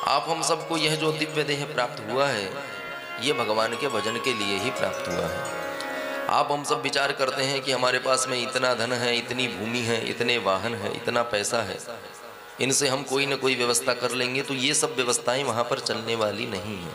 आप हम सबको यह जो दिव्य देह प्राप्त हुआ है, ये भगवान के भजन के लिए ही प्राप्त हुआ है। आप हम सब विचार करते हैं कि हमारे पास में इतना धन है, इतनी भूमि है, इतने वाहन है, इतना पैसा है, इनसे हम कोई ना कोई व्यवस्था कर लेंगे। तो ये सब व्यवस्थाएं वहाँ पर चलने वाली नहीं है।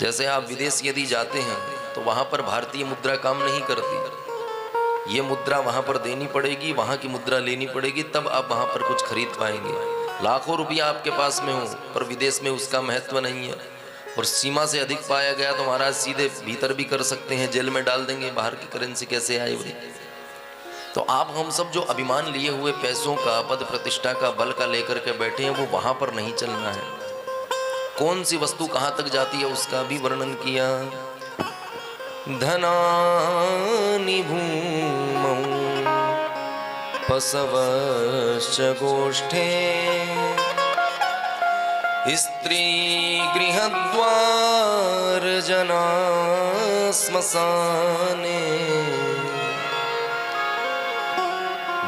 जैसे आप विदेश यदि जाते हैं तो वहाँ पर भारतीय मुद्रा काम नहीं करती। ये मुद्रा वहाँ पर देनी पड़ेगी, वहाँ की मुद्रा लेनी पड़ेगी, तब आप वहाँ पर कुछ खरीद पाएंगे। लाखों रुपया आपके पास में हो पर विदेश में उसका महत्व नहीं है, और सीमा से अधिक पाया गया तो महाराज सीधे भीतर भी कर सकते हैं, जेल में डाल देंगे। बाहर की करेंसी कैसे आए भाई? तो आप हम सब जो अभिमान लिए हुए पैसों का, पद प्रतिष्ठा का, बल का लेकर के बैठे हैं, वो वहां पर नहीं चलना है। कौन सी वस्तु कहां तक जाती है उसका भी वर्णन किया। धनानि भूमौ पशवश्च गोष्ठे स्त्री गृहद्वार जना श्मशाने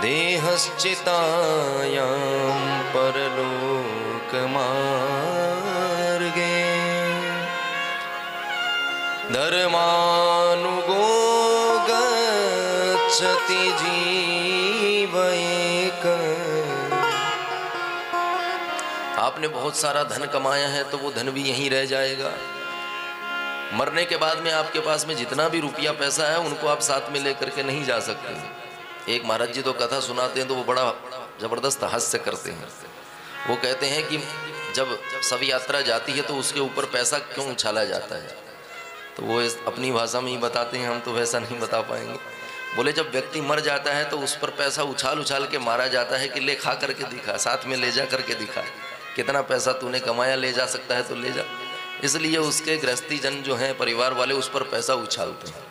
देहश्चितायां परलोकमार्गे धर्मानुगो गच्छति जीव एक। आपने बहुत सारा धन कमाया है तो वो धन भी यहीं रह जाएगा। मरने के बाद में आपके पास में जितना भी रुपया पैसा है उनको आप साथ में लेकर के नहीं जा सकते। एक महाराज जी तो कथा सुनाते हैं तो वो बड़ा जबरदस्त हास्य करते हैं। वो कहते हैं कि जब सब यात्रा जाती है तो उसके ऊपर पैसा क्यों उछाला जाता है, तो वो अपनी भाषा में ही बताते हैं, हम तो वैसा नहीं बता पाएंगे। बोले जब व्यक्ति मर जाता है तो उस पर पैसा उछाल उछाल के मारा जाता है कि ले खा करके दिखा, साथ में ले जा करके दिखा, कितना पैसा तूने कमाया, ले जा सकता है तो ले जा। इसलिए उसके गृहस्थी जन जो हैं, परिवार वाले, उस पर पैसा उछालते हैं।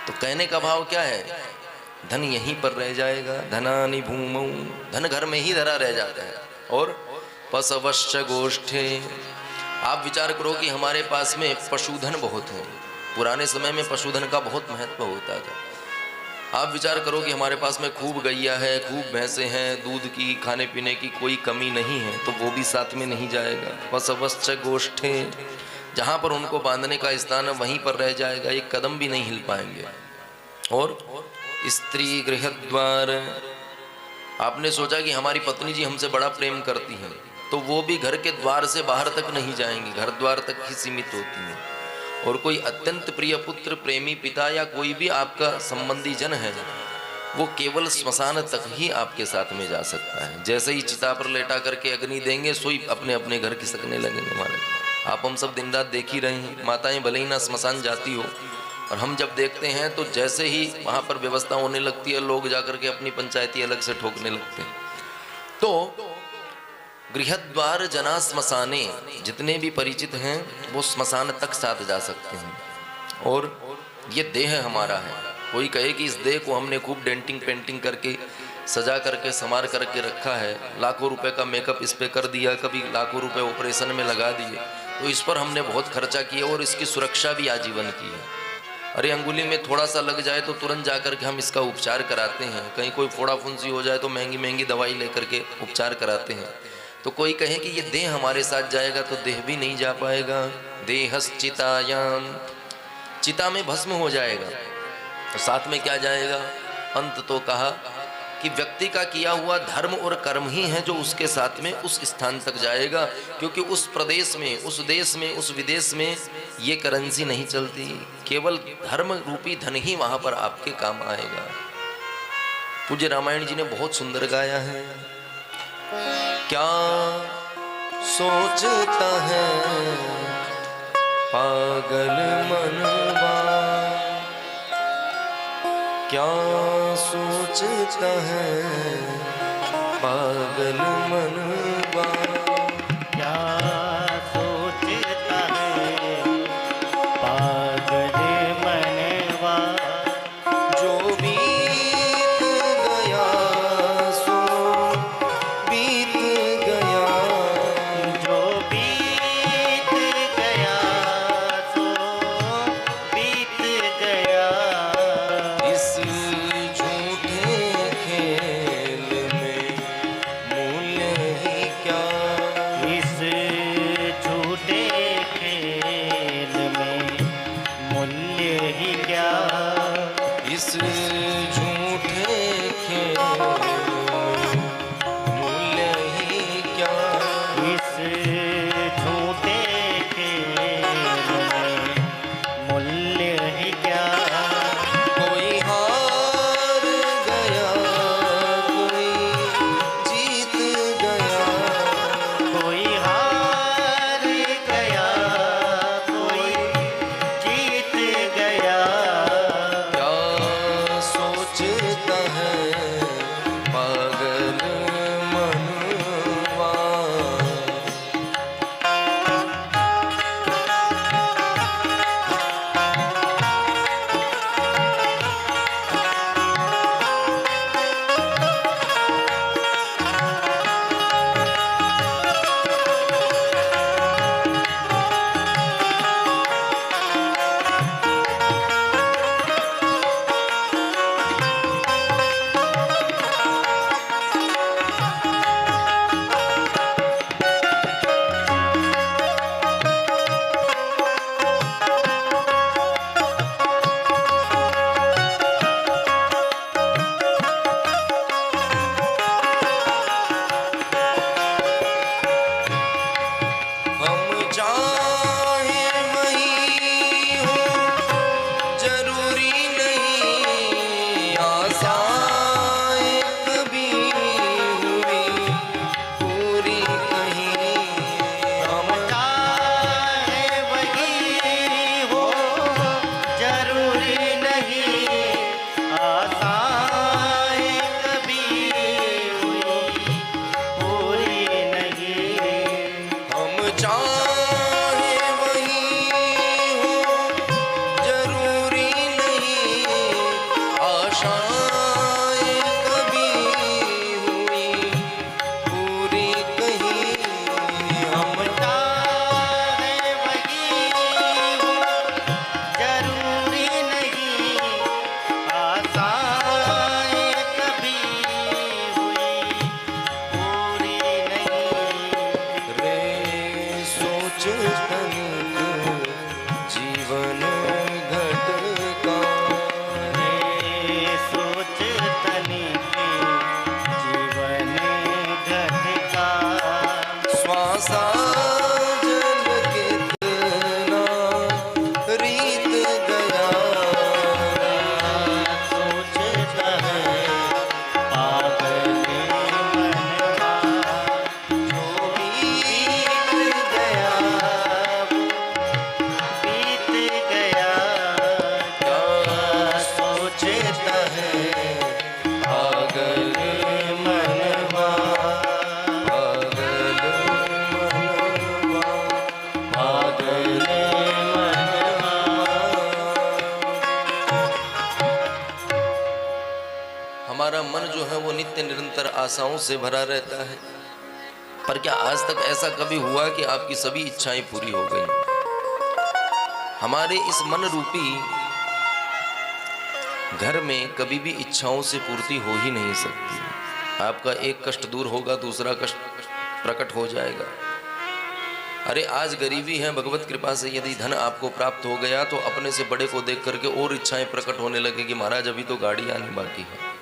तो कहने का भाव क्या है, धन यहीं पर रह जाएगा। धनानि भूमौ, धन घर में ही धरा रह जाता है। और पशवश्च गोष्ठे, आप विचार करो कि हमारे पास में पशुधन बहुत है। पुराने समय में पशुधन का बहुत महत्व होता था। आप विचार करो कि हमारे पास में खूब गैया है, खूब भैंसे हैं, दूध की, खाने पीने की कोई कमी नहीं है, तो वो भी साथ में नहीं जाएगा। पशवश्च गोष्ठे, जहाँ पर उनको बांधने का स्थान है वहीं पर रह जाएगा, एक कदम भी नहीं हिल पाएंगे। और स्त्री गृहद्वार, आपने सोचा कि हमारी पत्नी जी हमसे बड़ा प्रेम करती हैं, तो वो भी घर के द्वार से बाहर तक नहीं जाएंगी, घर द्वार तक ही सीमित होती हैं। और कोई अत्यंत प्रिय पुत्र, प्रेमी पिता या कोई भी आपका संबंधी जन है, वो केवल श्मशान तक ही आपके साथ में जा सकता है। जैसे ही चिता पर लेटा करके अग्नि देंगे, सोई अपने अपने घर खिसकने लगेंगे। हमारे आप हम सब दिन रात देख ही रहे हैं, माताएं भले ही ना श्मशान जाती हो, और हम जब देखते हैं तो जैसे ही वहाँ पर व्यवस्था होने लगती है, लोग जाकर के अपनी पंचायती अलग से ठोकने लगते हैं। तो गृहद्वार जना श्मशाने, जितने भी परिचित हैं वो श्मशान तक साथ जा सकते हैं। और ये देह हमारा है। कोई कहे कि इस देह को हमने खूब डेंटिंग पेंटिंग करके, सजा करके, संवार करके रखा है, लाखों रुपए का मेकअप इस पे कर दिया, कभी लाखों रुपए ऑपरेशन में लगा दिए, तो इस पर हमने बहुत खर्चा किया और इसकी सुरक्षा भी आजीवन की है। अरे अंगुली में थोड़ा सा लग जाए तो तुरंत जाकर के हम इसका उपचार कराते हैं। कहीं कोई फोड़ा फुंसी हो जाए तो महंगी महंगी दवाई लेकर के उपचार कराते हैं। तो कोई कहे कि ये देह हमारे साथ जाएगा, तो देह भी नहीं जा पाएगा। देहश्चितायाम, चिता में भस्म हो जाएगा, तो साथ में क्या जाएगा? अंत तो कहा कि व्यक्ति का किया हुआ धर्म और कर्म ही है जो उसके साथ में उस स्थान तक जाएगा, क्योंकि उस प्रदेश में, उस देश में, उस विदेश में ये करेंसी नहीं चलती। केवल धर्म रूपी धन ही वहां पर आपके काम आएगा। पूज्य रामायण जी ने बहुत सुंदर गाया है। क्या सोचता है पागल मनवा, क्या सोचता है पागल मनवा, क्या सोचता है पागल मनवा, जो बीत गया सो बीत गया, जो बीत गया सो बीत गया। इस झूठे खेल में मूल तनिक जीवन घटका। रे सोच तनिक जीवन घटका। श्वासा जल कितना रीत गया। सोचता है पागल मनवा, जो बीत गया बीत गया। क्या सोचता है पागल मनवा, पागल मनवा, पागल मनवा। हमारा मन जो है वो नित्य निरंतर आशाओं से भरा रहता है, पर क्या आज तक ऐसा कभी हुआ कि आपकी सभी इच्छाएं पूरी हो गई? हमारे इस मन रूपी घर में कभी भी इच्छाओं से पूर्ति हो ही नहीं सकती। आपका एक कष्ट दूर होगा, दूसरा कष्ट प्रकट हो जाएगा। अरे आज गरीबी है, भगवत कृपा से यदि धन आपको प्राप्त हो गया तो अपने से बड़े को देख करके और इच्छाएं प्रकट होने लगेगी। महाराज अभी तो गाड़ी आनी बाकी है,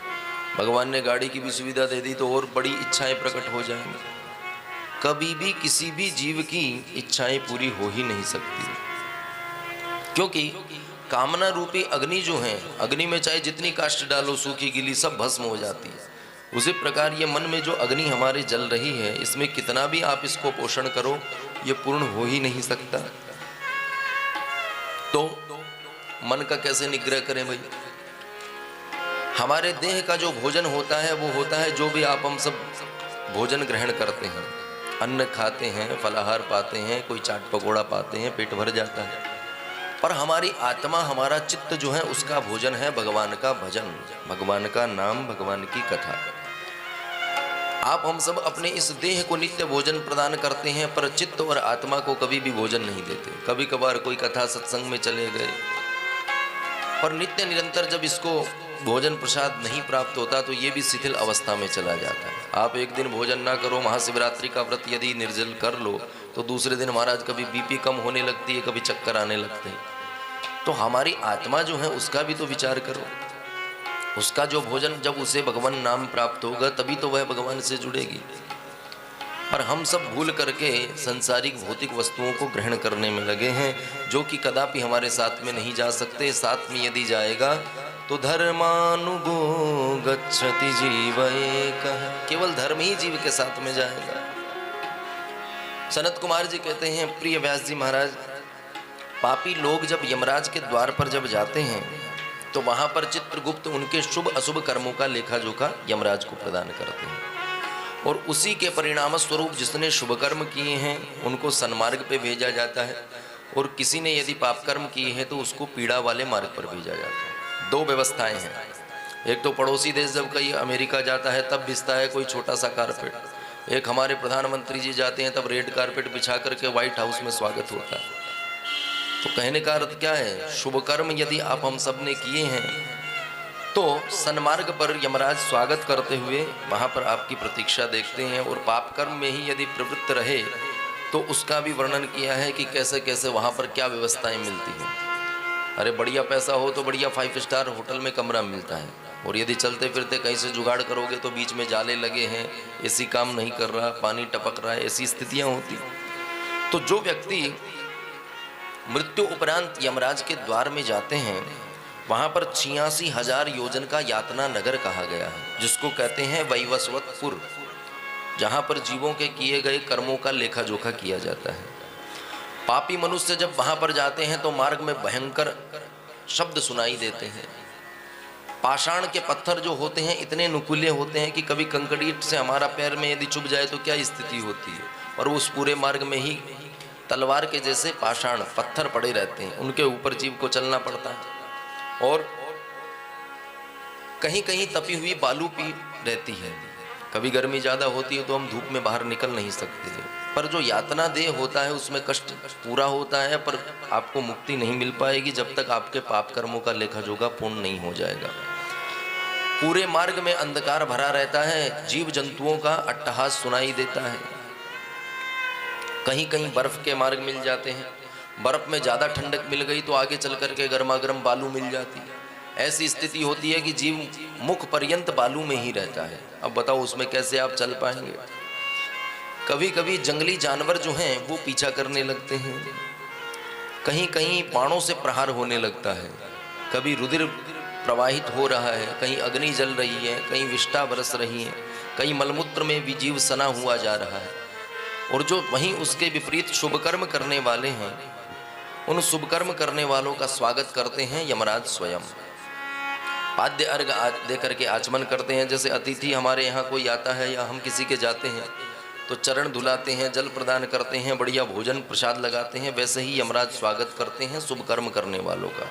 भगवान ने गाड़ी की भी सुविधा दे दी तो और बड़ी इच्छाएं प्रकट हो जाएंगी। कभी भी किसी भी जीव की इच्छाएं पूरी हो ही नहीं सकती, क्योंकि कामना रूपी अग्नि जो है, अग्नि में चाहे जितनी काष्ठ डालो सूखी गीली सब भस्म हो जाती है। उसी प्रकार ये मन में जो अग्नि हमारे जल रही है, इसमें कितना भी आप इसको पोषण करो ये पूर्ण हो ही नहीं सकता। तो मन का कैसे निग्रह करें भाई? हमारे देह का जो भोजन होता है वो होता है जो भी आप हम सब भोजन ग्रहण करते हैं, अन्न खाते हैं, फलाहार पाते हैं, कोई चाट पकौड़ा पाते हैं, पेट भर जाता है। पर हमारी आत्मा, हमारा चित्त जो है उसका भोजन है भगवान का भजन, भगवान का नाम, भगवान की कथा। आप हम सब अपने इस देह को नित्य भोजन प्रदान करते हैं, पर चित्त और आत्मा को कभी भी भोजन नहीं देते। कभी कभार कोई कथा सत्संग में चले गए, पर नित्य निरंतर जब इसको भोजन प्रसाद नहीं प्राप्त होता तो ये भी शिथिल अवस्था में चला जाता है। आप एक दिन भोजन ना करो, महाशिवरात्रि का व्रत यदि निर्जल कर लो तो दूसरे दिन महाराज कभी बीपी कम होने लगती है, कभी चक्कर आने लगते हैं। तो हमारी आत्मा जो है उसका भी तो विचार करो। उसका जो भोजन जब उसे भगवान नाम प्राप्त होगा तभी तो वह भगवान से जुड़ेगी। पर हम सब भूल करके संसारिक भौतिक वस्तुओं को ग्रहण करने में लगे हैं, जो कि कदापि हमारे साथ में नहीं जा सकते। साथ में यदि जाएगा तो धर्मानुगो गच्छति जीव एकः, केवल धर्म ही जीव के साथ में जाएगा। सनत कुमार जी कहते हैं, प्रिय व्यास जी महाराज, पापी लोग जब यमराज के द्वार पर जब जाते हैं तो वहां पर चित्रगुप्त उनके शुभ अशुभ कर्मों का लेखा जोखा यमराज को प्रदान करते हैं, और उसी के परिणाम स्वरूप जिसने शुभ कर्म किए हैं उनको सन्मार्ग पे भेजा जाता है, और किसी ने यदि पाप कर्म किए हैं तो उसको पीड़ा वाले मार्ग पर भेजा जाता है। दो व्यवस्थाएं हैं, एक तो पड़ोसी देश जब कहीं अमेरिका जाता है तब बिछता है कोई छोटा सा कारपेट, एक हमारे प्रधानमंत्री जी जाते हैं तब रेड कारपेट बिछा करके व्हाइट हाउस में स्वागत होता है। तो कहने का अर्थ क्या है? शुभ कर्म यदि आप हम सब ने किए हैं तो सन्मार्ग पर यमराज स्वागत करते हुए वहाँ पर आपकी प्रतीक्षा देखते हैं, और पाप कर्म में ही यदि प्रवृत्त रहे तो उसका भी वर्णन किया है कि कैसे कैसे वहाँ पर क्या व्यवस्थाएं मिलती हैं। अरे बढ़िया पैसा हो तो बढ़िया 5 स्टार होटल में कमरा मिलता है, और यदि चलते फिरते कहीं से जुगाड़ करोगे तो बीच में जाले लगे हैं, एसी काम नहीं कर रहा, पानी टपक रहा है, ऐसी स्थितियाँ होती। तो जो व्यक्ति मृत्यु उपरांत यमराज के द्वार में जाते हैं वहाँ पर 86,000 योजन का यातना नगर कहा गया है, जिसको कहते हैं वैवस्वतपुर, जहाँ पर जीवों के किए गए कर्मों का लेखा जोखा किया जाता है। पापी मनुष्य जब वहाँ पर जाते हैं तो मार्ग में भयंकर शब्द सुनाई देते हैं। पाषाण के पत्थर जो होते हैं इतने नुकीले होते हैं कि कभी कंकड़ी से हमारा पैर में यदि चुभ जाए तो क्या स्थिति होती है, और उस पूरे मार्ग में ही तलवार के जैसे पाषाण पत्थर पड़े रहते हैं, उनके ऊपर जीव को चलना पड़ता है। और कहीं कहीं तपी हुई बालू पी रहती है, कभी गर्मी ज़्यादा होती है तो हम धूप में बाहर निकल नहीं सकते हैं। पर जो यातना देह होता है उसमें कष्ट पूरा होता है, पर आपको मुक्ति नहीं मिल पाएगी जब तक आपके पाप कर्मों का लेखा जोखा पूर्ण नहीं हो जाएगा। पूरे मार्ग में अंधकार भरा रहता है, जीव जंतुओं का अट्टहास सुनाई देता है। कहीं कहीं बर्फ़ के मार्ग मिल जाते हैं, बर्फ़ में ज़्यादा ठंडक मिल गई तो आगे चल कर के गर्मा गर्म बालू मिल जाती है। ऐसी स्थिति होती है कि जीव मुख पर्यंत बालू में ही रहता है। अब बताओ उसमें कैसे आप चल पाएंगे। कभी कभी जंगली जानवर जो हैं वो पीछा करने लगते हैं, कहीं कहीं बाणों से प्रहार होने लगता है, कभी रुधिर प्रवाहित हो रहा है, कहीं अग्नि जल रही है, कहीं विष्ठा बरस रही है, कहीं मलमूत्र में भी जीव सना हुआ जा रहा है। और जो वहीं उसके विपरीत शुभ कर्म करने वाले हैं, उन शुभ कर्म करने वालों का स्वागत करते हैं यमराज स्वयं। पाद्य अर्घ दे करके आचमन करते हैं। जैसे अतिथि हमारे यहाँ कोई आता है या हम किसी के जाते हैं तो चरण धुलाते हैं, जल प्रदान करते हैं, बढ़िया भोजन प्रसाद लगाते हैं, वैसे ही यमराज स्वागत करते हैं शुभ कर्म करने वालों का।